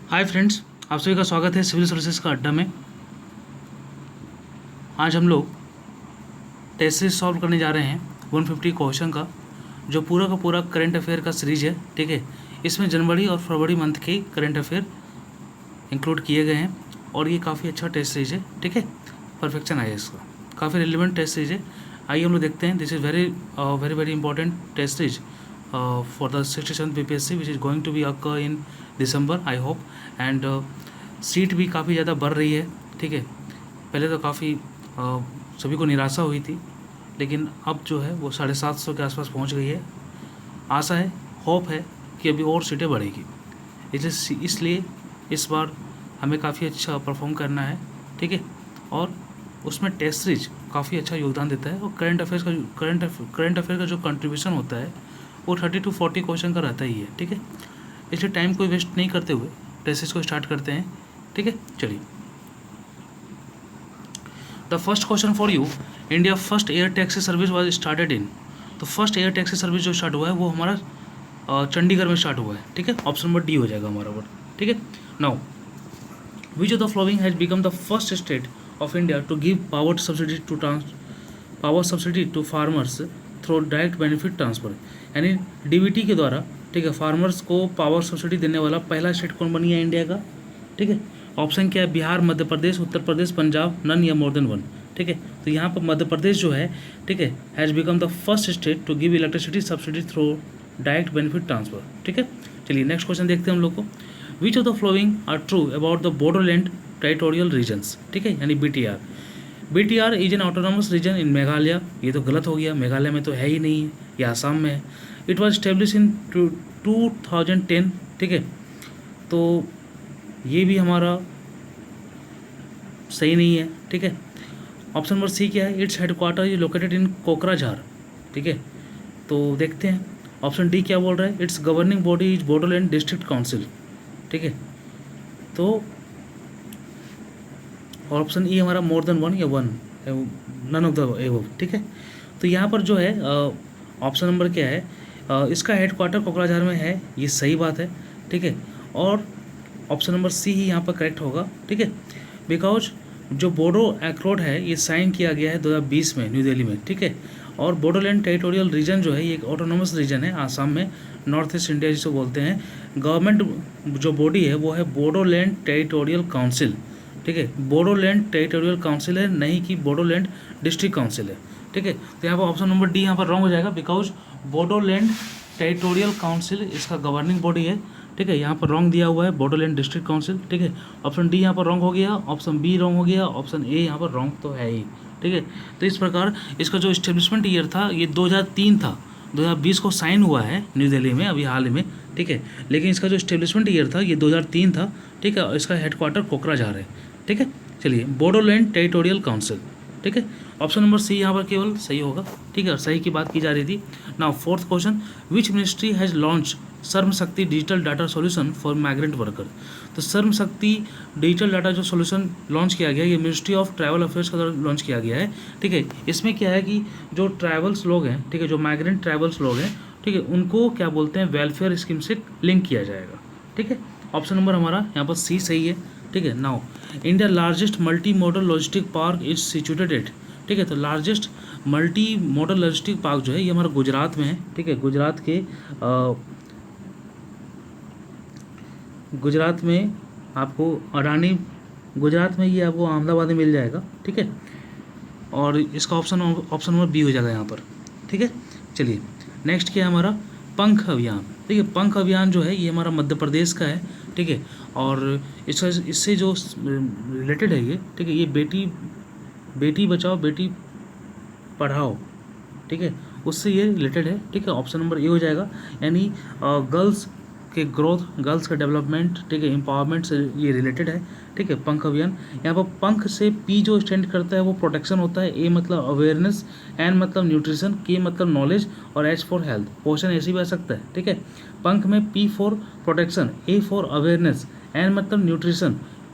Hi friends, आप सभी का स्वागत है सिविल सर्विसेज का अड्डा में। आज हम लोग टेस्ट सीरीज सॉल्व करने जा रहे हैं 150 क्वेश्चन का, जो पूरा का पूरा करंट अफेयर का सीरीज है। ठीक है, इसमें जनवरी और फरवरी मंथ के करंट अफेयर इंक्लूड किए गए हैं और ये काफ़ी अच्छा टेस्ट सीरीज है। ठीक है, परफेक्शन आया इसका, काफ़ी रिलेवेंट टेस्ट सीरीज है। आइए हम लोग देखते हैं। This is very very very important test series for the 67th BPSC which is going to be occur in December I hope and seat भी काफ़ी ज़्यादा बढ़ रही है। ठीक है, पहले तो काफ़ी सभी को निराशा हुई थी, लेकिन अब जो है वो 750 के आसपास पहुंच गई है। आशा है, होप है कि अभी और सीटें बढ़ेगी। इसलिए इस बार हमें काफ़ी अच्छा परफॉर्म करना है। ठीक है, और उसमें टेस्ट सीरीज काफ़ी अच्छा योगदान देता है और करंट अफेयर का जो कंट्रीब्यूशन होता है वो 30 to 40 क्वेश्चन का रहता ही है। ठीक है, इसलिए टाइम कोई वेस्ट नहीं करते हुए टेस्ट को स्टार्ट करते हैं। ठीक है, चलिए। The first question for you, India first air taxi service was started in. तो फर्स्ट एयर टैक्सी सर्विस जो स्टार्ट हुआ है वो हमारा चंडीगढ़ में स्टार्ट हुआ है। ठीक है, ऑप्शन नंबर डी हो जाएगा हमारा वर्ड। ठीक है, now which of the following has become the first state of India to give power subsidy to farmers through direct benefit transfer. यानी डीबीटी के द्वारा, ठीक है, फार्मर्स को पावर सब्सिडी देने वाला पहला स्टेट कौन बनी है इंडिया का। ठीक है, ऑप्शन क्या है, बिहार, मध्य प्रदेश, उत्तर प्रदेश, पंजाब, नन या मोर देन वन। ठीक है, तो यहाँ पर मध्य प्रदेश जो है, ठीक है, has become the first state to give electricity subsidy through direct benefit transfer. ठीक है, चलिए नेक्स्ट क्वेश्चन देखते हैं हम लोग को। Which of the following are true about the Bodoland territorial regions. ठीक है, यानी BTR। BTR is an autonomous region in Meghalaya. ये तो गलत हो गया, मेघालय में तो है ही नहीं है, ये आसाम में है। It was establish in 2010। ठीक है, तो ये भी हमारा सही नहीं है। ठीक है, ऑप्शन नंबर सी क्या है, its headquarter is located in Kokrajhar. ठीक है, तो देखते हैं ऑप्शन डी क्या बोल रहा है, its governing body is Bodoland district council. ठीक है, तो ऑप्शन ई हमारा मोर देन वन या one, none of the above. ठीक है, तो यहाँ पर जो है ऑप्शन नंबर क्या है, इसका हेडक्वार्टर कोकराझार में है, ये सही बात है। ठीक है, और ऑप्शन नंबर सी ही यहाँ पर करेक्ट होगा। ठीक है, बिकॉज जो बोडो एक्रोड है ये साइन किया गया है 2020 में न्यू दिल्ली में। ठीक है, और बोडोलैंड टेरिटोरियल रीजन जो है ये एक ऑटोनोमस रीजन है आसाम में, नॉर्थ ईस्ट इंडिया जिसे बोलते हैं। गवर्नमेंट जो बॉडी है वो है बोडोलैंड टेरिटोरियल काउंसिल। ठीक है, बोडोलैंड टेरिटोरियल काउंसिल है, नहीं कि बोडोलैंड डिस्ट्रिक्ट काउंसिल है। ठीक है, तो यहाँ पर ऑप्शन नंबर डी यहाँ पर रॉन्ग हो जाएगा, बिकॉज बोडोलैंड टेरिटोरियल काउंसिल इसका गवर्निंग बॉडी है। ठीक है, यहाँ पर रॉन्ग दिया हुआ है बोडोलैंड डिस्ट्रिक्ट काउंसिल। ठीक है, ऑप्शन डी यहाँ पर रॉन्ग हो गया, ऑप्शन बी रॉन्ग हो गया, ऑप्शन ए यहाँ पर रॉन्ग तो है ही। ठीक है, तो इस प्रकार इसका जो इस्टेब्लिशमेंट ईयर था ये 2003 था। 2020 को साइन हुआ है न्यू दिल्ली में अभी हाल ही में। ठीक है, लेकिन इसका जो इस्टेब्लिशमेंट ईयर था ये 2003 था। ठीक है, इसका हेडक्वार्टर कोकराझार है। ठीक है, चलिए, बोडोलैंड टेरिटोरियल काउंसिल। ठीक है, ऑप्शन नंबर सी यहाँ पर केवल सही होगा। ठीक है, सही की बात की जा रही थी। Now fourth question, which ministry has launch Shram Shakti digital data solution for migrant worker. तो सर्म शक्ति डिजिटल डाटा जो सॉल्यूशन लॉन्च किया गया ये मिनिस्ट्री ऑफ ट्रैवल अफेयर्स का द्वारा लॉन्च किया गया है। ठीक है, इसमें क्या है कि जो ट्रैवल्स लोग हैं, ठीक है, जो माइग्रेंट ट्रैवल्स लोग हैं, ठीक है, उनको क्या बोलते हैं, वेलफेयर स्कीम से लिंक किया जाएगा। ठीक है, ऑप्शन नंबर हमारा यहाँ पर सी सही है। ठीक है, now India largest multi modal logistic park is situated at. ठीक है, तो largest multi modal logistic park जो है ये हमारा गुजरात में है। ठीक है, गुजरात में आपको अडानी, गुजरात में ये आपको अहमदाबाद में मिल जाएगा। ठीक है, और इसका ऑप्शन नंबर बी हो जाएगा यहाँ पर। ठीक है, चलिए नेक्स्ट क्या है हमारा, पंख अभियान। ठीक है, पंख अभियान जो है ये हमारा मध्य प्रदेश का है। ठीक है, और इससे जो रिलेटेड है ये, ठीक है, ये बेटी बचाओ बेटी पढ़ाओ, ठीक है, उससे ये रिलेटेड है। ठीक है, ऑप्शन नंबर ए हो जाएगा, यानी गर्ल्स के ग्रोथ, गर्ल्स का डेवलपमेंट, ठीक है, एम्पावरमेंट से ये रिलेटेड है। ठीक है, पंख अभियान, यहाँ पर पंख से पी जो स्टैंड करता है वो प्रोटेक्शन होता है, ए मतलब अवेयरनेस, एन मतलब न्यूट्रिशन, के मतलब नॉलेज और एच फॉर हेल्थ। क्वेश्चन ऐसे भी आ सकता है। ठीक है, पंख में P for protection, A for awareness, N मतलब न्यूट्रिशन,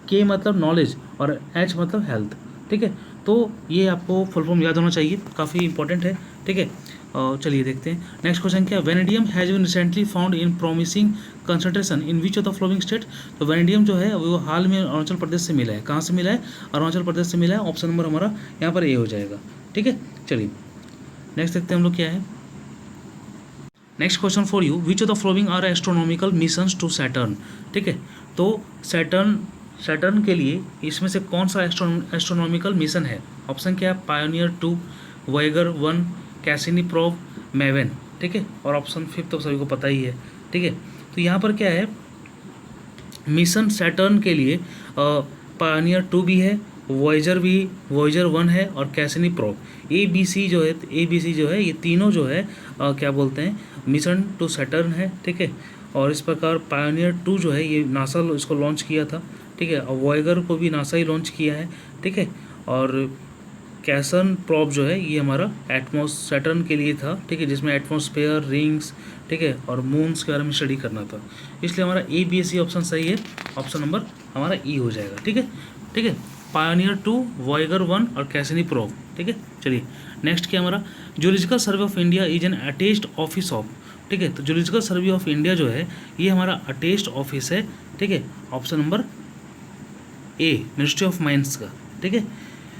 के मतलब नॉलेज और एच मतलब हेल्थ। ठीक है, तो ये आपको फुल फॉर्म याद होना चाहिए, काफ़ी इंपॉर्टेंट है। ठीक है, चलिए देखते हैं नेक्स्ट क्वेश्चन क्या है। Vanadium has been recently found in promising concentration in which of the following state. तो वेनेडियम जो है वो हाल में अरुणाचल प्रदेश से मिला है। कहाँ से मिला है? अरुणाचल प्रदेश से मिला है। ऑप्शन नंबर हमारा यहाँ पर ए हो जाएगा। ठीक है, चलिए नेक्स्ट देखते हैं हम लोग क्या है। Next question for you, which of the following are astronomical missions to Saturn. ठीक है, तो सैटर्न के लिए इसमें से कौन सा एस्ट्रोनॉमिकल मिशन है? ऑप्शन क्या है? Pioneer 2, Voyager 1, Cassini probe, MAVEN. ठीक है, और ऑप्शन 5 तो सभी को पता ही है। ठीक है, तो यहाँ पर क्या है, मिशन सैटर्न के लिए पायोनियर 2 भी है, वॉयेजर 1 है और Cassini probe. A B C जो है ये तीनों जो है क्या बोलते हैं, मिशन टू सैटर्न है। ठीक है, और इस प्रकार पायोनियर 2 जो है ये नासा इसको लॉन्च किया था। ठीक है, और वॉयेगर को भी नासा ही लॉन्च किया है। ठीक है, और कैसन प्रोब जो है ये हमारा सैटर्न के लिए था। ठीक है, जिसमें एटमॉस्फेयर, रिंग्स, ठीक है, और मून्स के बारे में स्टडी करना था। इसलिए हमारा ए बी सी ऑप्शन सही है। ऑप्शन नंबर हमारा ई हो जाएगा। ठीक है, ठीक है, पायोनियर 2, वॉयेगर 1 और कैसिनी प्रोब। ठीक है, चलिए नेक्स्ट क्या हमारा, geological survey of India is an attached office of. ठीक है, तो जियोलॉजिकल सर्वे ऑफ इंडिया जो है ये हमारा अटैच्ड ऑफिस है। ठीक है, option number A, ministry of mines का। ठीक है,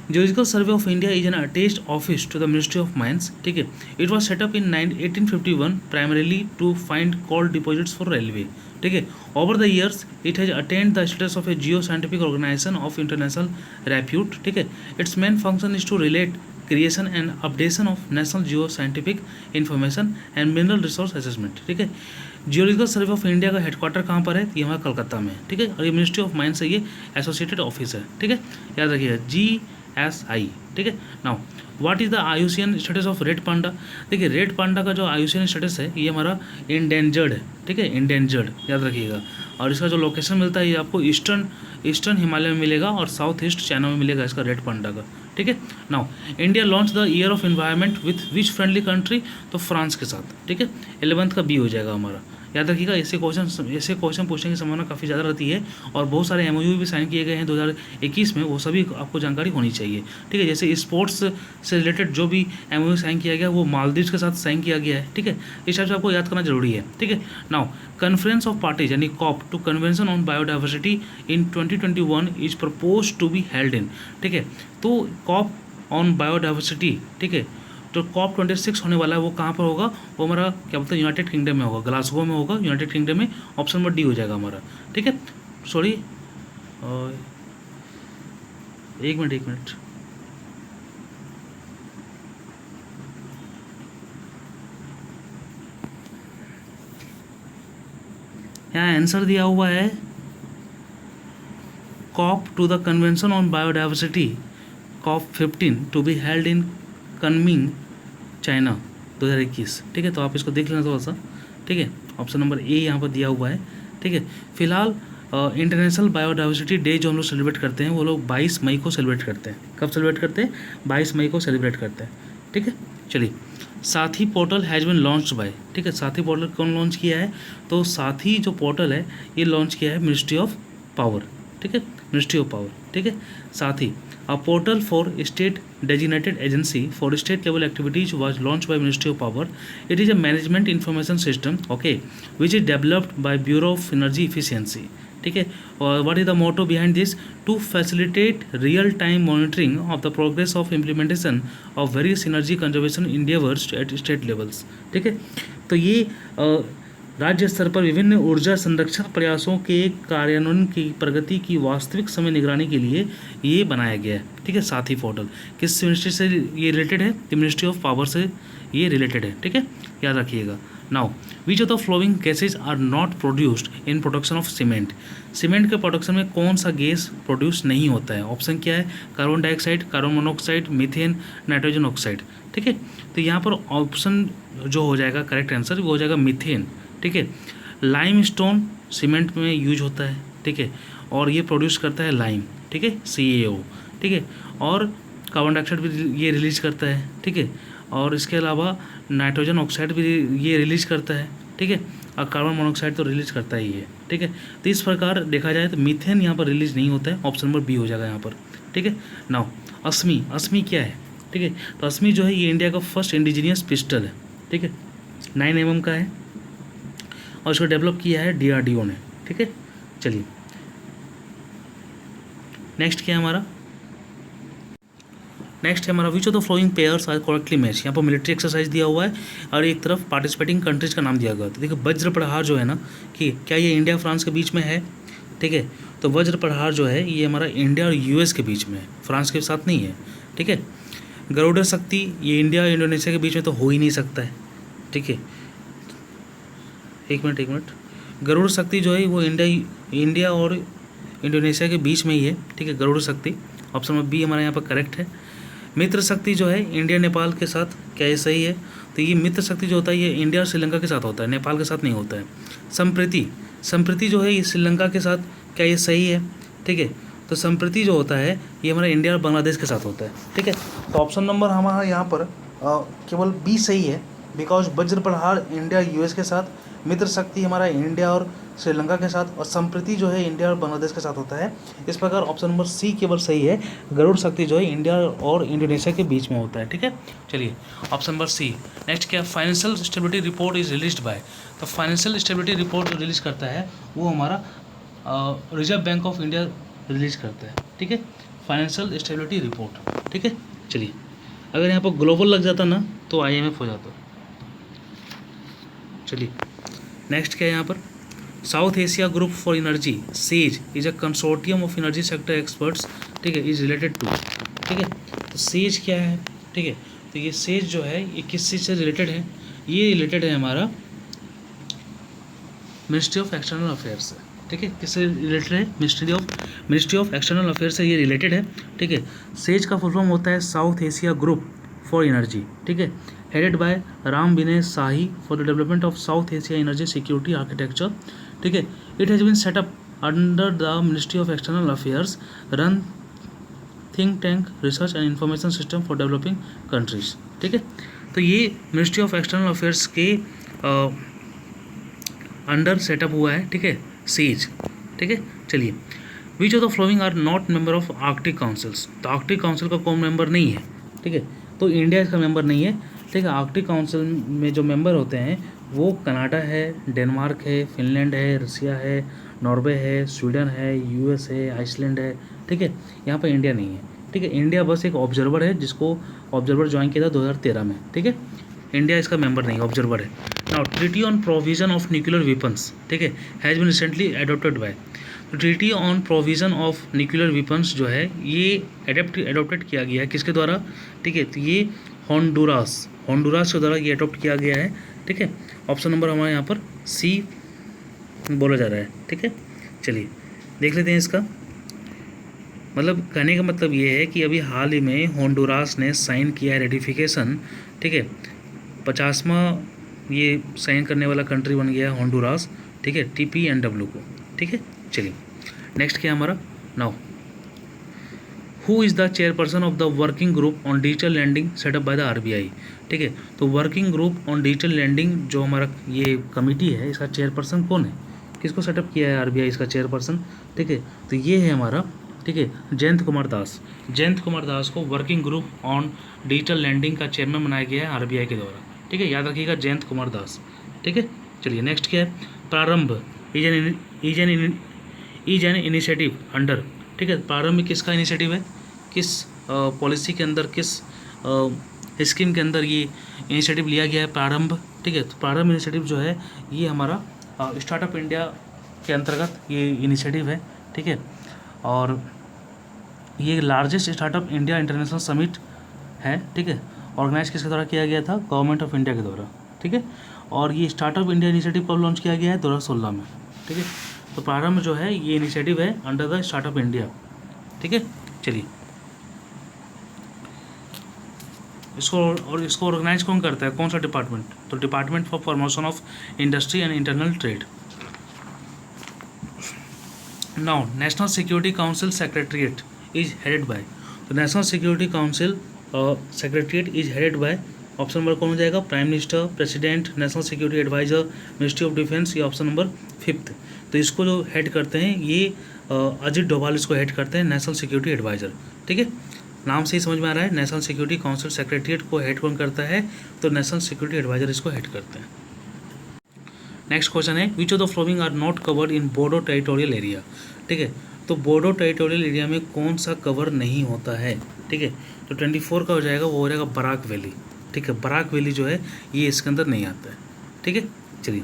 geological survey of India is an attached office to the ministry of mines. ठीक है, it was set up in 1851 primarily to find coal deposits for railway. ठीक है, over the years it has attained the status of a geo scientific organisation of international repute. ठीक है, its main function is to relate creation and updation of national Jio scientific information and mineral resource assessment. ठीक है, geological survey of India का headquarter कहाँ पर है? ये हमारा कलकत्ता में है। ठीक है, और ये मिनिस्ट्री ऑफ माइंस से ये एसोसिएटेड ऑफिस है। ठीक है, याद रखिएगा GSI। ठीक है, now what is the आयुसियन status of red panda. देखिए रेड पांडा का जो आयुसियन स्टेटस है ये हमारा इंडेंजर्ड है। ठीक है, इंडेंजर्ड याद रखिएगा। और इसका जो लोकेशन मिलता है ये आपको ईस्टर्न हिमालय में मिलेगा और साउथ ईस्ट चाइना में मिलेगा इसका रेड पांडा का। ठीक है, now India launch the year of environment with which friendly country, तो फ्रांस के साथ। ठीक है, 11th का बी हो जाएगा हमारा। याद रखिएगा ऐसे क्वेश्चन पूछने की संभावना काफ़ी ज़्यादा रहती है और बहुत सारे MOU भी साइन किए गए हैं 2021 में, वो सभी आपको जानकारी होनी चाहिए। ठीक है, जैसे स्पोर्ट्स से रिलेटेड जो भी MOU साइन किया गया वो मालदीव्स के साथ साइन किया गया है। ठीक है, इस हिसाब से आपको याद करना जरूरी है। ठीक है, नाउ कॉन्फ्रेंस ऑफ पार्टीज यानी COP to convention on biodiversity in 2021 is propose to be held in. ठीक है, तो COP ऑन बायोडाइवर्सिटी, ठीक है, जो COP 26 होने वाला है वो कहाँ पर होगा? वो हमारा क्या बोलते हैं यूनाइटेड किंगडम में होगा, ग्लासगो में होगा, यूनाइटेड किंगडम में। ऑप्शन नंबर डी हो जाएगा हमारा। ठीक है, सॉरी एक मिनट यहाँ आंसर दिया हुआ है COP to the convention on biodiversity COP 15 to be held in Kunming China 2021। ठीक है, तो आप इसको देख लेना थोड़ा सा। ठीक है, ऑप्शन नंबर ए यहाँ पर दिया हुआ है। ठीक है, फिलहाल इंटरनेशनल बायोडाइवर्सिटी डे जो हम लोग सेलिब्रेट करते हैं वो लोग 22 मई को सेलिब्रेट करते हैं। कब सेलिब्रेट करते हैं? 22 मई को सेलिब्रेट करते हैं। ठीक है, चलिए साथी portal has been launched by. ठीक है, साथी पोर्टल कौन लॉन्च किया है? तो साथी जो पोर्टल है ये लॉन्च किया है मिनिस्ट्री ऑफ पावर। ठीक है, मिनिस्ट्री ऑफ पावर। ठीक है, साथी a portal for state designated agency for state level activities was launched by Ministry of Power. It is a management information system, okay, which is developed by Bureau of Energy Efficiency. ठीक है, और what is the motto behind this? To facilitate real time monitoring of the progress of implementation of various energy conservation endeavors at state levels. ठीक है, तो ये राज्य स्तर पर विभिन्न ऊर्जा संरक्षण प्रयासों के कार्यान्वयन की प्रगति की वास्तविक समय निगरानी के लिए ये बनाया गया है। ठीक है, साथी पोर्टल किस मिनिस्ट्री से ये रिलेटेड है? तो मिनिस्ट्री ऑफ पावर से ये रिलेटेड है। ठीक है, याद रखिएगा। Now which of the following gases are not produced in production of cement. Cement के प्रोडक्शन में कौन सा गैस प्रोड्यूस नहीं होता है? ऑप्शन क्या है? Carbon dioxide, carbon monoxide, methane, nitrogen oxide. ठीक है, तो यहाँ पर ऑप्शन जो हो जाएगा करेक्ट आंसर वो हो जाएगा मीथेन। ठीक है, लाइम स्टोन सीमेंट में यूज होता है। ठीक है, और ये प्रोड्यूस करता है लाइम। ठीक है, CaO। ठीक है, और कार्बन डाइऑक्साइड भी ये रिलीज करता है। ठीक है, और इसके अलावा नाइट्रोजन ऑक्साइड भी ये रिलीज करता है। ठीक है, और कार्बन मोनोऑक्साइड तो रिलीज करता ही है। ठीक है, तो इस प्रकार देखा जाए तो मीथेन यहाँ पर रिलीज नहीं होता है। ऑप्शन नंबर बी हो जाएगा यहाँ पर। ठीक है, नाउ अस्मी क्या है? ठीक है। तो अस्मी जो है ये इंडिया का फर्स्ट इंडिजीनियस पिस्टल है, ठीक है, 9 mm का है और इसको डेवलप किया है DRDO ने, ठीक है। चलिए नेक्स्ट क्या है हमारा, नेक्स्ट है हमारा which of the following pairs are correctly match. यहाँ पर मिलिट्री एक्सरसाइज दिया हुआ है और एक तरफ पार्टिसिपेटिंग कंट्रीज का नाम दिया गया। तो देखिए वज्र प्रहार जो है ना, कि क्या ये इंडिया फ्रांस के बीच में है, ठीक है। तो वज्र प्रहार जो है ये हमारा इंडिया और US के बीच में है, फ्रांस के साथ नहीं है, ठीक है। गरुड़ शक्ति ये इंडिया और इंडोनेशिया के बीच में तो हो ही नहीं सकता है, ठीक है। एक मिनट, गरुड़ शक्ति जो है वो इंडिया और इंडोनेशिया के बीच में ही है, ठीक है, गरुड़ शक्ति। ऑप्शन नंबर बी हमारा यहाँ पर करेक्ट है। मित्र शक्ति जो है इंडिया नेपाल के साथ, क्या ये सही है? तो ये मित्र शक्ति जो होता है ये इंडिया और श्रीलंका के साथ होता है, नेपाल के साथ नहीं होता है। संप्रीति जो है ये श्रीलंका के साथ, क्या ये सही है? ठीक है, तो संप्रीति जो होता है ये हमारा इंडिया और बांग्लादेश के साथ होता है, ठीक है। तो ऑप्शन नंबर हमारा यहाँ पर केवल बी सही है, बिकॉज वज्र प्रहार इंडिया US के साथ, मित्र शक्ति हमारा इंडिया और श्रीलंका के साथ, और संप्रीति जो है इंडिया और बांग्लादेश के साथ होता है। इस प्रकार ऑप्शन नंबर सी केवल सही है, गरुड़ शक्ति जो है इंडिया और इंडोनेशिया के बीच में होता है, ठीक है। चलिए ऑप्शन नंबर सी। नेक्स्ट क्या, financial stability report is released by. तो फाइनेंशियल स्टेबिलिटी रिपोर्ट जो रिलीज करता है वो हमारा reserve bank of India release करता है, ठीक है, फाइनेंशियल स्टेबिलिटी रिपोर्ट, ठीक है। चलिए अगर यहाँ पर ग्लोबल लग जाता ना तो IMF हो जाता। चलिए नेक्स्ट क्या है यहाँ पर, south Asia group for energy says is a consortium of energy sector experts, ठीक है, इज रिलेटेड टू, ठीक है। तो सेज क्या है, ठीक है, तो ये सेज जो है ये किस चीज़ से रिलेटेड है? ये रिलेटेड है हमारा मिनिस्ट्री ऑफ एक्सटर्नल अफेयर्स से, ठीक है। किससे रिलेटेड है? मिनिस्ट्री ऑफ एक्सटर्नल अफेयर्स से ये रिलेटेड है, ठीक है। सेज का फुल फॉर्म होता है South Asia group for energy, ठीक है, headed by Ram Vinay Shahi for the development of South Asia energy security architecture, ठीक है। It has been set up under the ministry of external affairs, run think tank research and information system for developing countries, ठीक है। तो ये ministry of external affairs के under set up हुआ है, ठीक है, सेज, ठीक है। चलिए which of the following are not member of Arctic councils. तो आर्कटिक काउंसिल का कौन मेंबर नहीं है, ठीक है, तो इंडिया इसका मेंबर नहीं है, ठीक है। आर्कटिक काउंसिल में जो मेंबर होते हैं वो कनाडा है, डेनमार्क है, फिनलैंड है, रसिया है, नॉर्वे है, स्वीडन है, US है, आइसलैंड है, ठीक है। यहाँ पर इंडिया नहीं है, ठीक है। इंडिया बस एक ऑब्जर्वर है जिसको ऑब्जर्वर ज्वाइन किया था 2013 में, ठीक है। इंडिया इसका मेंबर नहीं, ऑब्जर्वर है। Now treaty on provision of nuclear weapons, ठीक है, has been recently adopted by. तो treaty on provision of nuclear weapons जो है ये एडोप्टेड किया गया है किसके द्वारा, ठीक है, तो ये होंडुरास के द्वारा ये एडोप्ट किया गया है, ठीक है। ऑप्शन नंबर हमारे यहाँ पर सी बोला जा रहा है, ठीक है। चलिए देख लेते हैं इसका मतलब, कहने का मतलब ये है कि अभी हाल ही में होंडुरास ने साइन किया है रेटिफिकेशन, ठीक है, 50वां ये साइन करने वाला कंट्री बन गया है होंडुरास, ठीक है, TPNW को, ठीक है। चलिए नेक्स्ट क्या हमारा, now who is the chairperson of the working group on digital lending setup by the RBI, ठीक है। तो working group on digital lending जो हमारा ये कमिटी है इसका चेयरपर्सन कौन है, किसको सेटअप किया है RBI इसका चेयरपर्सन, ठीक है। तो ये है हमारा, ठीक है, जयंत कुमार दास को working group on digital lending का चेयरमैन बनाया गया है RBI के द्वारा, ठीक है, याद रखिएगा जयंत कुमार दास, ठीक है। चलिए नेक्स्ट क्या है, प्रारंभ इज एन इनिशिएटिव अंडर, ठीक है। प्रारंभ किसका इनिशिएटिव है, किस पॉलिसी के अंदर, किस स्कीम के अंदर ये इनिशिएटिव लिया गया है प्रारंभ, ठीक है। तो प्रारंभ इनिशिएटिव जो है ये हमारा स्टार्टअप इंडिया के अंतर्गत ये इनिशिएटिव है, ठीक है। और ये largest startup India international summit है, ठीक है, ऑर्गेनाइज किसके द्वारा किया गया था, गवर्नमेंट ऑफ इंडिया के द्वारा, ठीक है। और ये स्टार्टअप इंडिया इनिशिएटिव कब लॉन्च किया गया है, 2016 में, ठीक है। तो प्रारंभ जो है ये इनिशिएटिव है अंडर द स्टार्टअप इंडिया, ठीक है। चलिए इसको ऑर्गेनाइज कौन करता है, कौन सा डिपार्टमेंट, तो department for promotion of industry and internal trade. Now national security council secretariat is headed by, तो national security council secretariat is headed by, option number कौन हो जाएगा, prime minister, president, national security adviser, ministry of defence, ये option number 5। तो इसको जो head करते हैं ये अजित डोभाल इसको हेड करते हैं, नेशनल सिक्योरिटी एडवाइजर, ठीक है। नाम से ही समझ में आ रहा है, नेशनल सिक्योरिटी काउंसिल सेक्रेटरीट को हेड कौन करता है, तो नेशनल सिक्योरिटी एडवाइजर इसको हेड करते हैं। नेक्स्ट क्वेश्चन है which of the following are not covered in Bodo territorial area. ठीक है, तो बोडो टेरिटोरियल एरिया में कौन सा कवर नहीं होता है। ठीक है, तो 24 का हो जाएगा, वो हो जाएगा बराक वैली। ठीक है, बराक वैली जो है ये इसके अंदर नहीं आता है। ठीक है, चलिए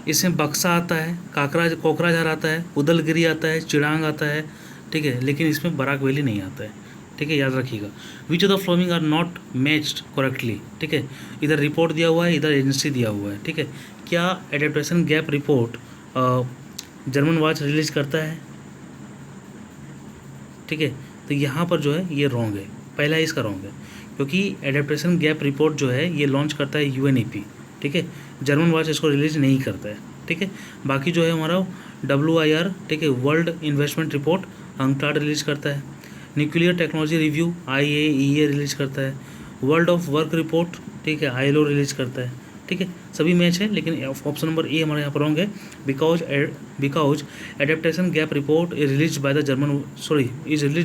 इसमें बक्सा आता है, कोकराझार आता है, उदलगिरी आता है, चिड़ांग आता है। ठीक है, लेकिन इसमें बराक वैली नहीं आता है। ठीक है, याद रखिएगा। Which of the following are not matched correctly. ठीक है, इधर रिपोर्ट दिया हुआ है, इधर एजेंसी दिया हुआ है। ठीक है, क्या adaptation gap report German watch release करता है। ठीक है, तो यहाँ पर जो है ये रॉन्ग है, पहला इसका रॉन्ग है, क्योंकि एडेप्टेशन गैप रिपोर्ट जो है ये लॉन्च करता है यूएनईपी। ठीक है, जर्मन वॉच इसको रिलीज नहीं करता है। ठीक है, बाकी जो है हमारा WIR, ठीक है, world investment report UNCTAD release करता है। Nuclear technology review IAEA release करता है। वर्ल्ड ऑफ वर्क रिपोर्ट, ठीक है, ILO रिलीज करता है। ठीक है, सभी मैच है, लेकिन ऑप्शन नंबर ए हमारे यहाँ पर रॉन्ग है, because adaptation gap report is release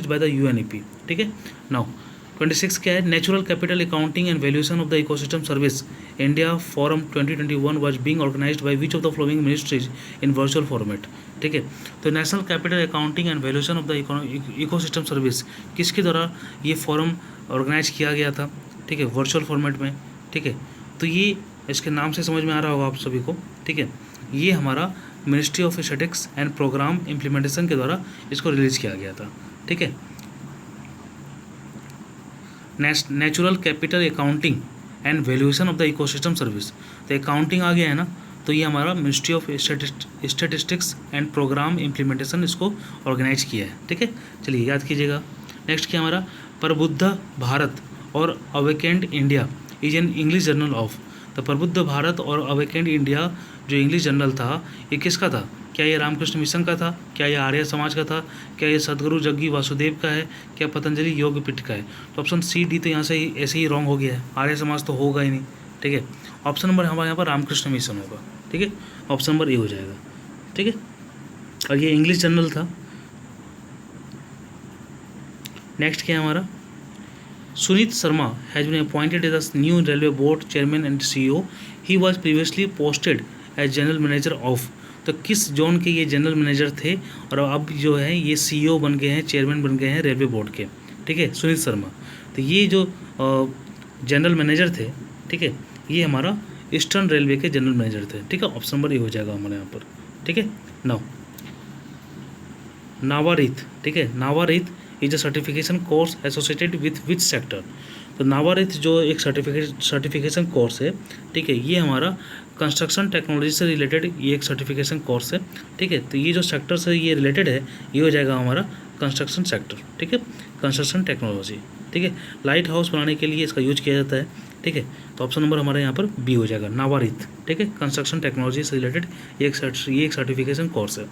by the UNEP। ठीक है, नाउ 26 क्या है, natural capital accounting and valuation of the ecosystem service India forum 2021 was being organised by which of the following ministries in virtual format. ठीक है, तो national capital accounting and valuation of the ecosystem service किसके द्वारा ये forum organise किया गया था। ठीक है, वर्चुअल फॉर्मेट में। ठीक है, तो ये इसके नाम से समझ में आ रहा होगा आप सभी को। ठीक है, ये हमारा ministry of statistics and programme implementation के द्वारा इसको रिलीज किया गया था। ठीक है, natural capital accounting and valuation of the ecosystem service, तो अकाउंटिंग आ गया है ना, तो ये हमारा ministry of statistics and programme implementation इसको ऑर्गेनाइज किया है। ठीक है, चलिए याद कीजिएगा। नेक्स्ट क्या हमारा, प्रबुद्ध भारत और awakened India is an English journal of. तो प्रबुद्ध भारत और अवेकेंड इंडिया जो इंग्लिश जर्नल था ये किसका था, क्या ये रामकृष्ण मिशन का था, क्या ये आर्य समाज का था, क्या ये सदगुरु जग्गी वासुदेव का है, क्या पतंजलि योग पीठ का है। तो ऑप्शन C D तो यहाँ से ही ऐसे ही रॉन्ग हो गया है, आर्य समाज तो होगा ही नहीं। ठीक है, ऑप्शन नंबर हमारे यहाँ पर रामकृष्ण मिशन होगा। ठीक है, ऑप्शन नंबर ए हो जाएगा। ठीक है, और ये इंग्लिश जर्नल था। नेक्स्ट क्या है हमारा, Sunit Sharma has been appointed as the new railway board chairman and CEO. He was previously posted as general manager of। तो किस जोन के ये जनरल मैनेजर थे और अब जो है ये CEO बन गए हैं, चेयरमैन बन गए हैं रेलवे बोर्ड के। ठीक है, सुनीत शर्मा। तो ये जो जनरल मैनेजर थे, ठीक है, ये हमारा ईस्टर्न रेलवे के जनरल मैनेजर थे। ठीक है, ऑप्शन नंबर ए हो जाएगा हमारे यहाँ पर। ठीक है, नावारीत। ठीक है, नावारीत is a certification course associated with which sector. तो नावारीत जो एक सर्टिफिकेशन कोर्स है, ठीक है, ये हमारा कंस्ट्रक्शन टेक्नोलॉजी से रिलेटेड ये एक सर्टिफिकेशन कोर्स है। ठीक है, तो ये जो सेक्टर से ये रिलेटेड है ये हो जाएगा हमारा कंस्ट्रक्शन सेक्टर। ठीक है, कंस्ट्रक्शन टेक्नोलॉजी। ठीक है, लाइट हाउस बनाने के लिए इसका यूज किया जाता है। ठीक है, तो ऑप्शन नंबर हमारे यहाँ पर बी हो जाएगा, नावारीत। ठीक है, कंस्ट्रक्शन टेक्नोलॉजी से रिलेटेड ये एक सर्टिफिकेशन कोर्स है।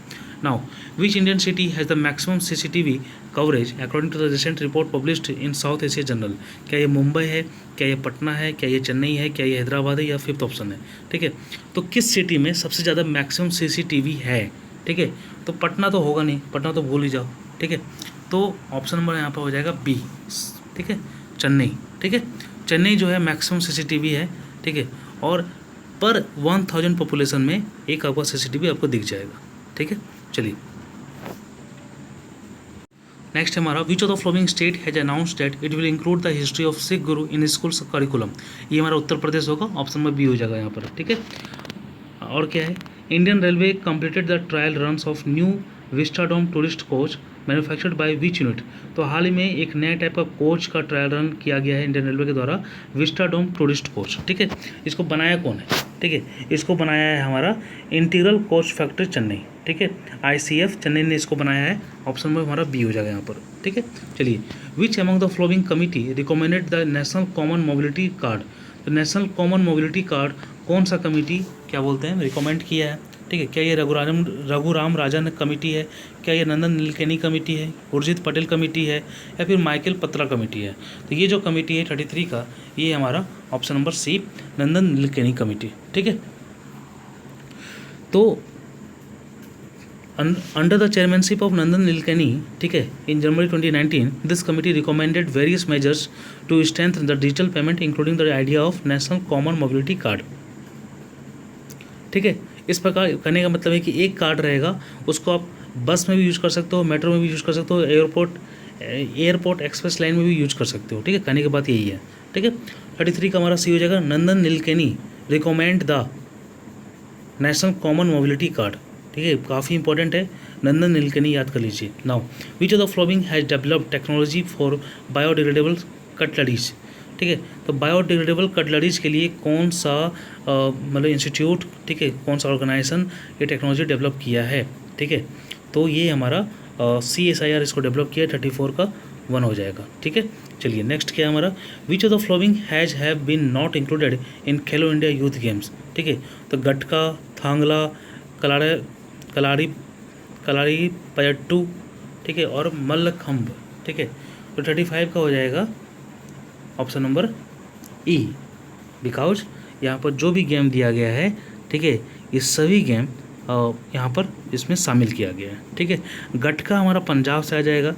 Now which Indian city has the maximum CCTV coverage according to the recent report published in South Asia journal. क्या ये मुंबई है, क्या ये पटना है, क्या ये चेन्नई है, क्या ये हैदराबाद है, या फिफ्थ ऑप्शन है। ठीक है, तो किस सिटी में सबसे ज़्यादा मैक्सिमम CCTV है। ठीक है, तो पटना तो होगा नहीं, पटना तो भूल ही जाओ। ठीक है, तो ऑप्शन नंबर यहाँ पर हो जाएगा बी। ठीक है, चेन्नई। ठीक है, चेन्नई जो है मैक्सिमम CCTV है। ठीक है, और पर 1000 पॉपुलेशन में एक आपका CCTV आपको दिख जाएगा। ठीक है, चलिए नेक्स्ट हमारा which of the following state has announced that it will include the history of Sikh Guru in schools curriculum. ये हमारा उत्तर प्रदेश होगा, ऑप्शन नंबर बी हो जाएगा यहाँ पर। ठीक है, और क्या है, Indian railway completed the trial runs off new vistadome tourist coach manufactured by which unit. तो हाल ही में एक नया टाइप का कोच का ट्रायल रन किया गया है इंडियन रेलवे के द्वारा, विस्टाडोम टूरिस्ट कोच। ठीक है, इसको बनाया कौन है। ठीक है, इसको बनाया है हमारा इंटीग्रल कोच फैक्ट्री चेन्नई। ठीक है, ICF चेन्नई ने इसको बनाया है, ऑप्शन में हमारा बी हो जाएगा यहाँ पर। ठीक है, चलिए which among the following committee recommended the national common mobility card. तो नेशनल कॉमन मोबिलिटी कार्ड कौन सा कमिटी क्या बोलते हैं रिकमेंड किया है। ठीक है, क्या ये रघुराम राजन कमेटी है, क्या ये नंदन नीलकेनी कमेटी है, उर्जित पटेल कमेटी है, या फिर माइकल पत्रा कमेटी है। तो ये जो कमेटी है 33 का, ये हमारा ऑप्शन नंबर सी नंदन नीलकेनी कमेटी। ठीक है, तो Under the chairmanship of Nandan Nilekani, ठीक है, in January 2019, this committee recommended various measures to strengthen the digital payment, including the idea of National Common Mobility Card. ठीक है, इस प्रकार करने का मतलब है कि एक कार्ड रहेगा, उसको आप बस में भी यूज कर सकते हो, मेट्रो में भी यूज कर सकते हो, एयरपोर्ट एक्सप्रेस लाइन में भी यूज कर सकते हो। ठीक है, कहने की बात यही है। ठीक है, 33 का हमारा सी हो जाएगा Nandan Nilekani recommend the national common mobility card. ठीक है, काफ़ी इंपॉर्टेंट है, नंदन नीलकेनी याद कर लीजिए। Now which of the following has developed technology for biodegradable cutleries. ठीक है, तो बायोडिग्रेडेबल कटलरीज के लिए कौन सा मतलब इंस्टीट्यूट, ठीक है, कौन सा ऑर्गेनाइजेशन ये टेक्नोलॉजी डेवलप किया है। ठीक है, तो ये हमारा CSIR इसको डेवलप किया, 34 का 1 हो जाएगा। ठीक है, चलिए नेक्स्ट क्या है हमारा, which of the following has have been not included in Khelo India youth games. ठीक है, तो गटका, थांगला, कलाड़ी पयट्टू, ठीक है, और मल्लखंब। ठीक है, तो 35 का हो जाएगा ऑप्शन नंबर ई, बिकॉज यहाँ पर जो भी गेम दिया गया है, ठीक है, ये सभी गेम यहाँ पर इसमें शामिल किया गया है। ठीक है, गटका हमारा पंजाब से आ जाएगा,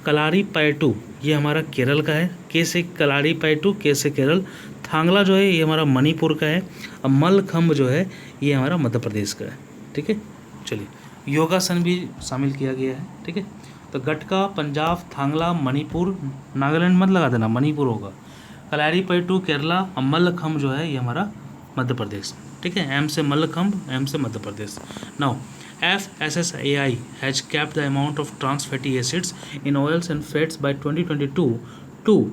कलाड़ी पैटू ये हमारा केरल का है, के से कलाड़ी पैटू, के से केरल, थांगला जो है ये हमारा मणिपुर का है, और मल्लखंब जो है ये हमारा मध्य प्रदेश का है। ठीक है, चलिए योगासन भी शामिल किया गया है। ठीक है, तो गटका पंजाब, थांगला मणिपुर, नागालैंड मत लगा देना, मणिपुर होगा, कलाड़ी पैटू केरला, और मल्लखंब जो है ये हमारा मध्य प्रदेश। ठीक है, एम से मल्लखंब, एम से Madhya Pradesh. Now FSSAI has capped the amount of trans fatty acids in oils and fats by 2022 to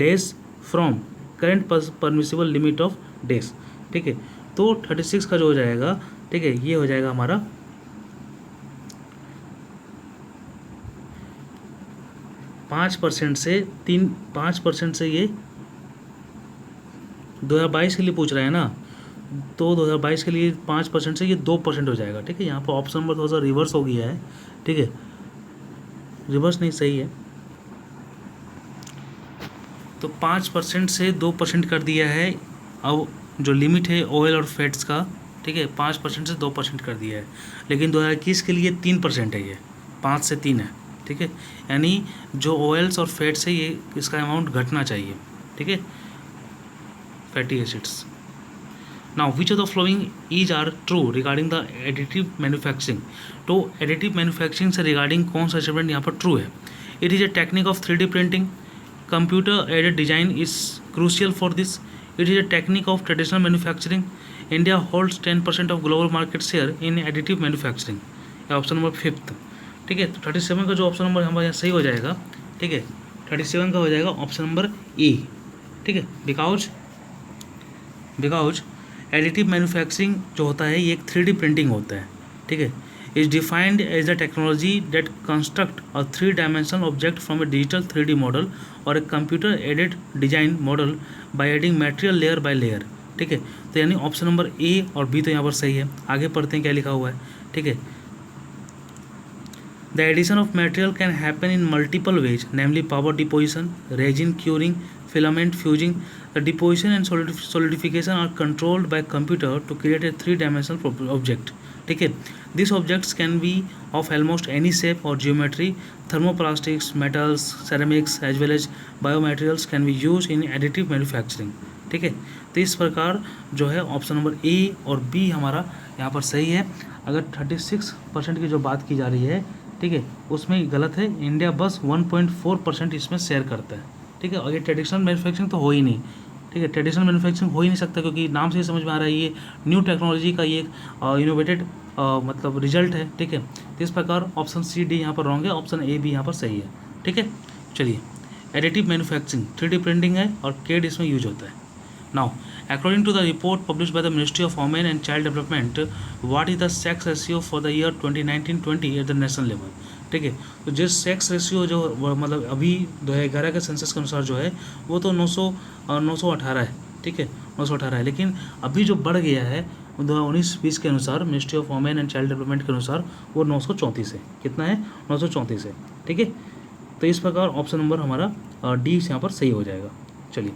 days from current permissible limit of days। ठीक है, तो 36 का जो हो जाएगा, ठीक है, ये हो जाएगा हमारा 5% से 5% से ये 2022 के लिए पूछ रहे हैं ना, तो 2022 के लिए 5% से ये 2% हो जाएगा। ठीक है, यहाँ पर ऑप्शन नंबर थोड़ा सा रिवर्स हो गया है। ठीक है, रिवर्स नहीं सही है, तो 5% से 2% कर दिया है। अब जो लिमिट है ऑयल और फैट्स का, ठीक है, 5% से 2% कर दिया है, लेकिन 2021 के लिए 3% है, ये 5 से 3 है। ठीक है, यानी जो ऑयल्स और फैट्स है ये इसका अमाउंट घटना चाहिए। ठीक है, fatty acids. Now, which of the following is are true regarding the additive manufacturing? तो additive manufacturing से regarding कौन सा स्टेटमेंट यहाँ पर true है? It is a technique of 3D printing. Computer aided design is crucial for this. It is a technique of traditional manufacturing. India holds 10% of global market share in additive manufacturing. Option number 5। ठीक है, तो 37 का जो option number हमारे यहाँ सही हो जाएगा। ठीक है, 37 का हो जाएगा ऑप्शन नंबर ए। ठीक है, बिकॉज एडिटिव मैन्युफैक्चरिंग जो होता है ये एक 3D प्रिंटिंग होता है। ठीक है, is defined as the technology that construct a 3 dimensional object from a digital 3D model और a computer aided design model by adding material layer by layer. ठीक है, तो यानी ऑप्शन नंबर ए और बी तो यहाँ पर सही है। आगे पढ़ते हैं क्या लिखा हुआ है। ठीक है, the addition of material can happen in multiple ways, namely power deposition, resin curing, filament fusing. The deposition and solidification are controlled by computer to create a 3-dimensional object. ठीक है, these objects can be of almost any shape or geometry. Thermoplastics, metals, ceramics as well as biomaterials can be used in additive manufacturing. ठीक है, तो इस प्रकार जो है option number ए और बी हमारा यहाँ पर सही है। अगर 36% की जो बात की जा रही है, ठीक है, उसमें गलत है। इंडिया बस 1.4% इसमें शेयर करता है। ठीक है, और ये ट्रेडिशनल मैन्युफैक्चरिंग तो हो ही नहीं। ठीक है, ट्रेडिशनल मैन्युफैक्चरिंग हो ही नहीं सकता, क्योंकि नाम से ही समझ में आ रहा है ये न्यू टेक्नोलॉजी का ये इनोवेटेड मतलब रिजल्ट है। ठीक है, तो इस प्रकार ऑप्शन सी डी यहाँ पर रॉन्ग है, ऑप्शन ए बी यहाँ पर सही है। ठीक है, चलिए एडिटिव मैन्युफैक्चरिंग 3D प्रिंटिंग है और केड इसमें यूज होता है। Now according to the report published by the ministry of women and child development, what is the sex ratio for the year 2019-20 at the national level. ठीक है, तो जिस sex ratio जो मतलब अभी 2011 के सेंसस के अनुसार जो है वो तो 918 है। ठीक है, 918 है, लेकिन अभी जो बढ़ गया है 2019-20 के अनुसार ministry of women and child development के अनुसार वो 934 है। कितना है? 934 है। ठीक है, तो इस प्रकार ऑप्शन नंबर हमारा डी यहाँ पर सही हो जाएगा। चलिए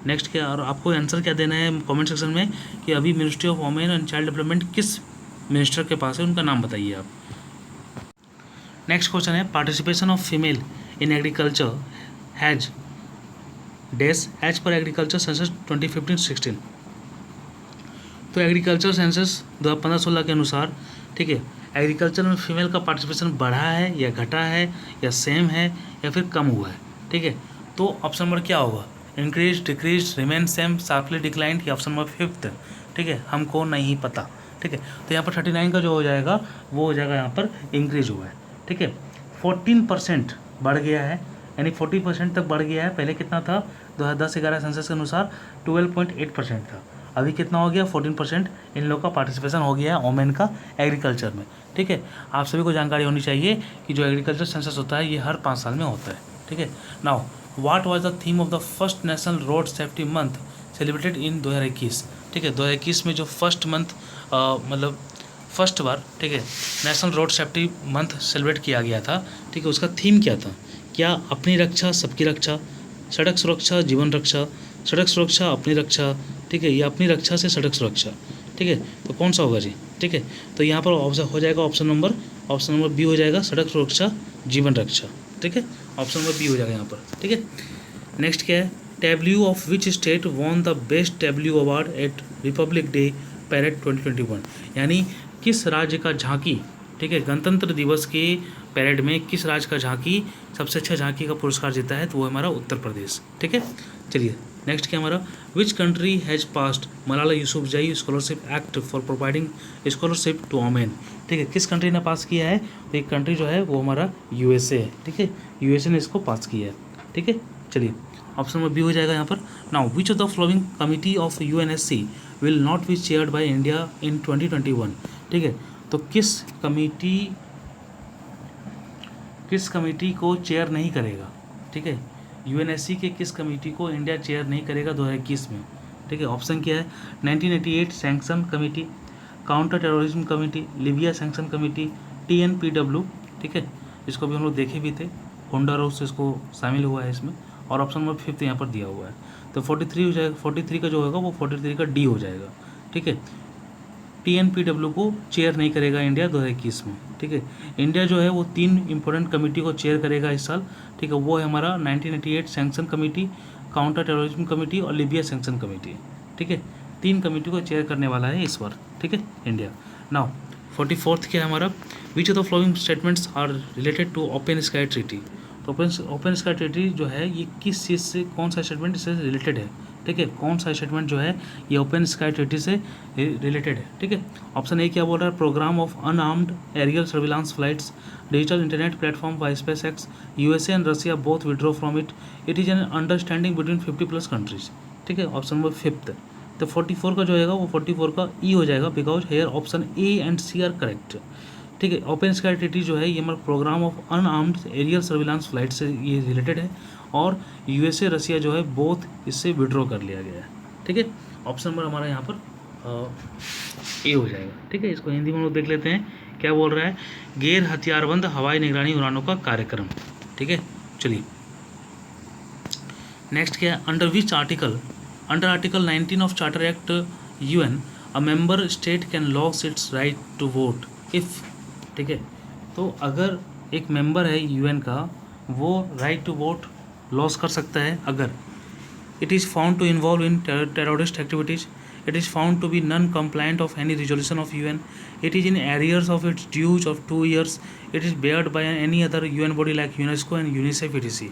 नेक्स्ट क्या, और आपको आंसर क्या देना है कमेंट सेक्शन में कि अभी ministry of women and child development किस मिनिस्टर के पास है, उनका नाम बताइए आप। नेक्स्ट क्वेश्चन है participation of female in agriculture has dash as per agriculture census 2015-16। तो एग्रीकल्चर सेंसस 2015-16 के अनुसार, ठीक है, एग्रीकल्चर में फीमेल का पार्टिसिपेशन बढ़ा है या घटा है या सेम है या फिर कम हुआ है, ठीक है। तो ऑप्शन नंबर क्या होगा, increase, decrease, remain same, sharply declined, या ऑप्शन नंबर फिफ्थ, ठीक है, हमको नहीं पता, ठीक है। तो यहाँ पर 39 का जो हो जाएगा वो हो जाएगा यहाँ पर इंक्रीज हुआ है, ठीक है। 14% बढ़ गया है, यानी 40% तक बढ़ गया है। पहले कितना था, 2010-11 सेंसस के अनुसार 12.8% था, अभी कितना हो गया, 14% इन लोग का पार्टिसिपेशन हो गया है वोमेन का एग्रीकल्चर में, ठीक है। आप सभी को जानकारी होनी चाहिए कि जो एग्रीकल्चर सेंसस होता है ये हर 5 साल में होता है, ठीक है। Now what was the theme of the first national road safety month celebrated in 2021, ठीक है। 2021 में जो फर्स्ट मंथ मतलब फर्स्ट बार, ठीक है, national road safety month celebrate किया गया था, ठीक है। उसका थीम क्या था, क्या अपनी रक्षा सबकी रक्षा, सड़क सुरक्षा जीवन रक्षा, सड़क सुरक्षा अपनी रक्षा, ठीक है, या अपनी रक्षा से सड़क सुरक्षा, ठीक है। तो कौन सा होगा जी, ठीक है। तो यहाँ पर ऑप्शन हो जाएगा ऑप्शन नंबर बी हो जाएगा, सड़क सुरक्षा जीवन रक्षा, ठीक है। ऑप्शन नंबर बी हो जाएगा यहाँ पर, ठीक है। नेक्स्ट क्या है, Tableau of which state won the best Tableau award eight Republic day parade 2021, यानी किस राज्य का झांकी, ठीक है, गणतंत्र दिवस के पैरेड में किस राज्य का झांकी सबसे अच्छा झांकी का पुरस्कार जीता है, तो वो हमारा उत्तर प्रदेश, ठीक है। चलिए नेक्स्ट क्या हमारा, which country has passed Malala Yousafzai scholarship act for providing scholarship to women, ठीक है। किस कंट्री ने पास किया है, तो एक कंट्री जो है वो हमारा यूएसए है, ठीक है। यूएसए ने इसको पास किया है, ठीक है। चलिए ऑप्शन नंबर बी हो जाएगा यहाँ पर। Now which of the following committee of UNSC will not be chaired by India in 2021, ठीक है। तो किस कमेटी को चेयर नहीं करेगा, ठीक है, यूएनएससी के किस कमेटी को इंडिया चेयर नहीं करेगा 2021 में, ठीक है। ऑप्शन क्या है, 1988 sanction committee, counter terrorism committee, Libya sanction committee, TNPW, ठीक है, इसको भी हम लोग देखे भी थे, होंडुरास इसको शामिल हुआ है इसमें, और ऑप्शन नंबर फिफ्थ यहाँ पर दिया हुआ है। तो 43 हो जाएगा, 43 का जो होगा वो 43 का डी हो जाएगा, ठीक है। TNPW को चेयर नहीं करेगा इंडिया 2021 में, ठीक है। इंडिया जो है वो 3 इंपॉर्टेंट कमेटी को चेयर करेगा इस साल, ठीक है। वो है हमारा 1988 sanction committee, counter terrorism committee और लिबिया सैंक्शन कमेटी, ठीक है। 3 कमेटी को चेयर करने वाला है इस बार, ठीक है, इंडिया। नाउ 44th क्या है हमारा, which of the following statements are related to open sky treaty. तो ओपन स्काई ट्रीटी जो है ये किस चीज़ से, कौन सा स्टेटमेंट इससे रिलेटेड है, ठीक है, कौन सा स्टेटमेंट जो है ये ओपन स्काई ट्रीटी से रिलेटेड है, ठीक है। ऑप्शन ए क्या बोल रहा है, programme of unarmed aerial surveillance flights, digital internet platform by SpaceX, USA and Russia both withdraw from it is an understanding between 50+ countries, ठीक है। Option number fifth. तो 44 का जो होगा वो 44 का ई हो जाएगा, because here option A and C are correct, ठीक है। ओपन स्काई ट्रीटी जो है ये हमारा programme of unarmed aerial surveillance flight से ये रिलेटेड है, और यूएसए रशिया जो है बोथ इससे विड्रॉ कर लिया गया है, ठीक है। ऑप्शन नंबर हमारा यहाँ पर ए हो जाएगा, ठीक है। इसको हिंदी में हम लोग देख लेते हैं क्या बोल रहा है, गैर हथियारबंद हवाई निगरानी उड़ानों का कार्यक्रम, ठीक है। चलिए नेक्स्ट क्या है, under which article, under article 19 of charter act UN a member state can lose its right to vote if, ठीक है। तो अगर एक मेंबर है UN का, वो राइट टू वोट लॉस कर सकता है अगर it is found to involve in terrorist activities, it is found to be non compliant of any resolution of UN, it is in arrears of its dues of 2 years, it is barred by any other UN body like UNESCO and UNICEF etc,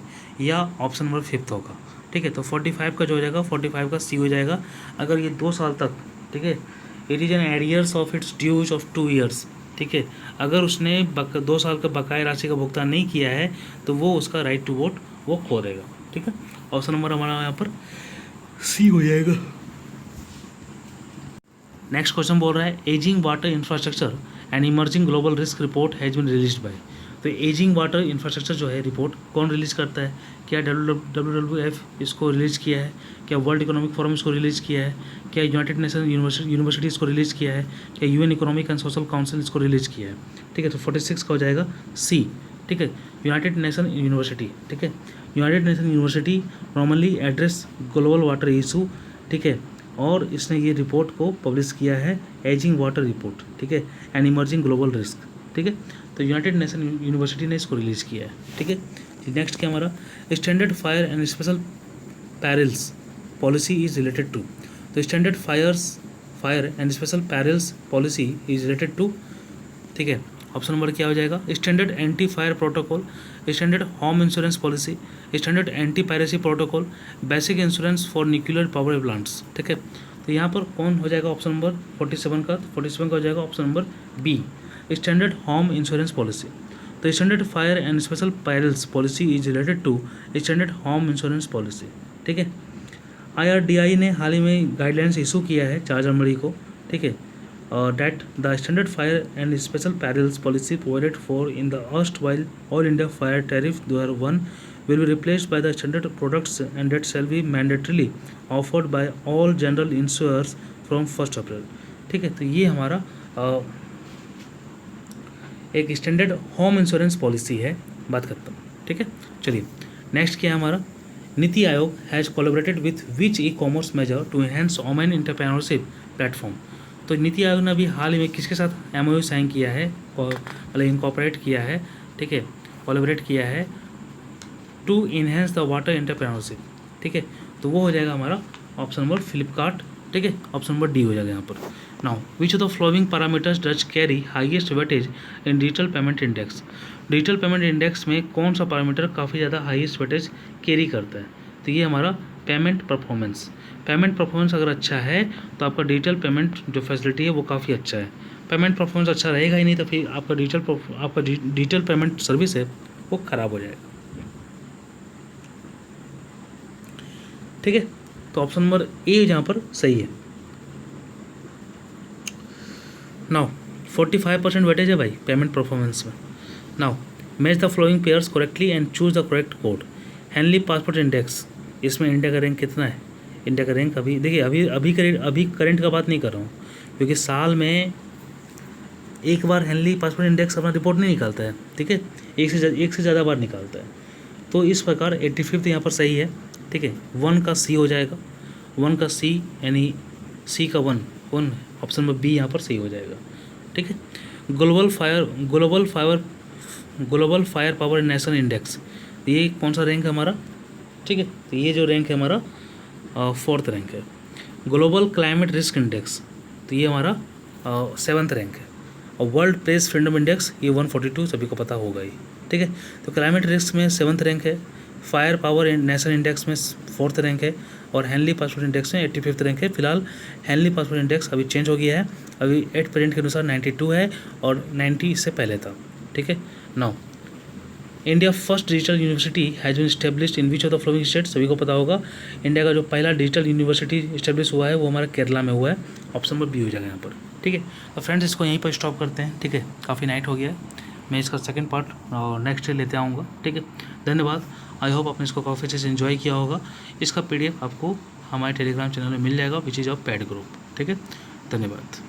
या option number fifth होगा, ठीक है। तो 45 का जो हो जाएगा, 45 का सी हो जाएगा, अगर ये 2 साल तक, ठीक है, it is an arrears of its dues of 2 years, ठीक है, अगर उसने 2 साल का बकाया राशि का भुगतान नहीं किया है तो वो उसका राइट टू वोट वो खो देगा, ठीक है। ऑप्शन नंबर हमारा यहाँ पर सी हो जाएगा। नेक्स्ट क्वेश्चन बोल रहा है, ageing water infrastructure and emerging global risk report has been released by. तो एजिंग वाटर इंफ्रास्ट्रक्चर जो है रिपोर्ट कौन रिलीज़ करता है, क्या WWF इसको रिलीज़ किया है, क्या वर्ल्ड इकोनॉमिक फोरम इसको रिलीज़ किया है, क्या यूनाइटेड नेशन यूनिवर्सिटी इसको रिलीज़ किया है, क्या UN economic and social council इसको रिलीज़ किया है, ठीक है। तो 46 का हो जाएगा सी, ठीक है, यूनाइटेड नेशन यूनिवर्सिटी, ठीक है। United nation university normally address global water issue, ठीक है, और इसने ये रिपोर्ट को पब्लिश किया है, एजिंग वाटर रिपोर्ट, ठीक है, एंड इमर्जिंग ग्लोबल रिस्क, ठीक है। तो यूनाइटेड नेशन यूनिवर्सिटी ने इसको रिलीज़ किया है, ठीक है। नेक्स्ट क्या हमारा, standard fire and special perils policy is related to. तो standard fire and special perils policy is related to, ठीक है। ऑप्शन नंबर क्या हो जाएगा, standard anti fire protocol, standard home insurance policy, standard anti piracy protocol, basic insurance for nuclear power plants, ठीक है। तो यहाँ पर कौन हो जाएगा ऑप्शन नंबर 47 का, 47 का हो जाएगा option number B, standard home insurance policy. तो standard fire and special perils policy is related to standard home insurance policy, ठीक है। IRDAI ने हाल ही में गाइडलाइंस इशू किया है 4 जनवरी को, ठीक है, that the standard fire and special perils policy provided for in the erstwhile All India Fire Tariff 2001 will be replaced by the standard products and that shall be mandatorily offered by all general insurers from 1st April, ठीक है। तो ये हमारा एक standard home insurance policy है, बात करता हूँ, ठीक है। चलिए नेक्स्ट क्या है हमारा, NITI Aayog has collaborated with which e-commerce major to enhance women entrepreneurship platform. तो नीति आयोग ने अभी हाल ही में किसके साथ MOU साइन किया है, मतलब इनकॉर्पोरेट किया है, ठीक है, कोलैबोरेट किया है to enhance the water entrepreneurship, ठीक है। तो वो हो जाएगा हमारा ऑप्शन नंबर फ्लिपकार्ट, ठीक है, ऑप्शन नंबर डी हो जाएगा यहाँ पर। Now which of the following parameters does carry highest weightage in digital payment index. Digital payment index में कौन सा पैरामीटर काफ़ी ज़्यादा हाईएस्ट वेटेज कैरी करता है, तो ये हमारा पेमेंट परफॉर्मेंस। पेमेंट परफॉर्मेंस अगर अच्छा है तो आपका डिजिटल पेमेंट जो फैसिलिटी है वो काफ़ी अच्छा है। पेमेंट परफॉर्मेंस अच्छा रहेगा ही नहीं तो फिर आपका डिजिटल पेमेंट सर्विस है वो ख़राब हो जाएगा, ठीक है। तो ऑप्शन नंबर ए यहाँ पर सही है। नाउ 45% वेटेज है भाई पेमेंट परफॉर्मेंस में। Now match the following pairs correctly and choose the correct code. Henley passport index, इसमें इंडिया का रैंक कितना है, इंडिया का रैंक अभी देखिए, अभी करंट का बात नहीं कर रहा हूँ, क्योंकि साल में एक बार हेनली पासपोर्ट इंडेक्स अपना रिपोर्ट नहीं निकालता है, ठीक है, एक से ज़्यादा बार निकालता है। तो इस प्रकार 85 यहाँ पर सही है, ठीक है। 1 का सी हो जाएगा, 1 का सी यानी सी का 1 ऑप्शन नंबर बी यहाँ पर सही हो जाएगा, ठीक है। Global fire power national index, ये कौन सा रैंक है हमारा, ठीक है। तो ये जो रैंक है हमारा 4th रैंक है। ग्लोबल क्लाइमेट रिस्क इंडेक्स, तो ये हमारा 7th रैंक है। और वर्ल्ड प्रेस फ्रीडम इंडेक्स ये 142 सभी को पता होगा ही, ठीक है। तो क्लाइमेट रिस्क में 7th रैंक है, फायर पावर नेशनल इंडेक्स में 4th रैंक है और हेनली पासपोर्ट इंडेक्स में 85th रैंक है। फिलहाल हेनली पासपोर्ट इंडेक्स अभी चेंज हो गया है, अभी 8% के अनुसार 92 है और 90 इससे पहले था, ठीक है। Now India first digital university has been established in which of the following state, सभी को पता होगा इंडिया का जो पहला डिजिटल यूनिवर्सिटी इस्टेब्लिश हुआ है वो हमारा केरला में हुआ है, ऑप्शन नंबर बी हो जाएगा यहाँ पर, ठीक है। तो फ्रेंड्स इसको यहीं पर स्टॉप करते हैं, ठीक है, काफ़ी नाइट हो गया है, मैं इसका सेकंड पार्ट नेक्स्ट डे लेते आऊँगा, ठीक है। धन्यवाद, आई होप आपने इसको काफ़ी अच्छे से एंजॉय किया होगा। इसका PDF आपको हमारे टेलीग्राम चैनल में मिल जाएगा, which is of paid group, ठीक है। धन्यवाद।